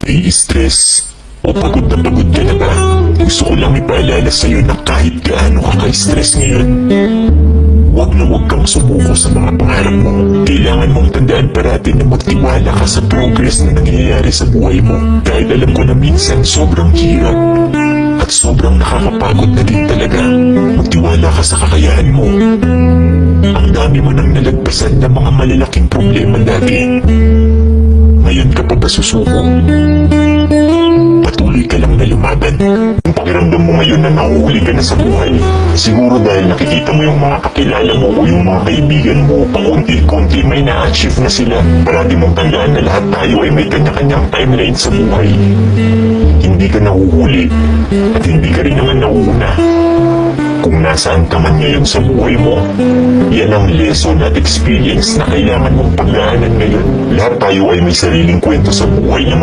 Nai-stress o pagod ka na ba? Gusto ko lang ipaalala sa'yo na kahit gaano ka ka-stress ngayon, huwag na huwag kang sumuko sa mga pangarap mo. Kailangan mong tandaan parati na magtiwala ka sa progress na nangyayari sa buhay mo. Kahit alam ko na minsan sobrang hirap at sobrang nakakapagod na din talaga. Magtiwala ka sa kakayahan mo. Ang dami mo nang nalagpasan ng mga malalaking problema dati. Ngayon ka pa ba susuko? Patuloy ka lang na lumaban. Kung pakiramdam mo ngayon na nahuhuli ka na sa buhay, siguro dahil nakikita mo yung mga kakilala mo o yung mga kaibigan mo, paunti-kunti may na-achieve na sila. Parati mong tandaan na lahat tayo ay may kanya-kanyang timeline sa buhay. Hindi ka nahuhuli at hindi ka rin naman nauuna. Kung nasaan ka man ngayon sa buhay mo, yan ang lesson at experience na kailangan mong pagdaanan ngayon. Lahat tayo ay may sariling kwento sa buhay na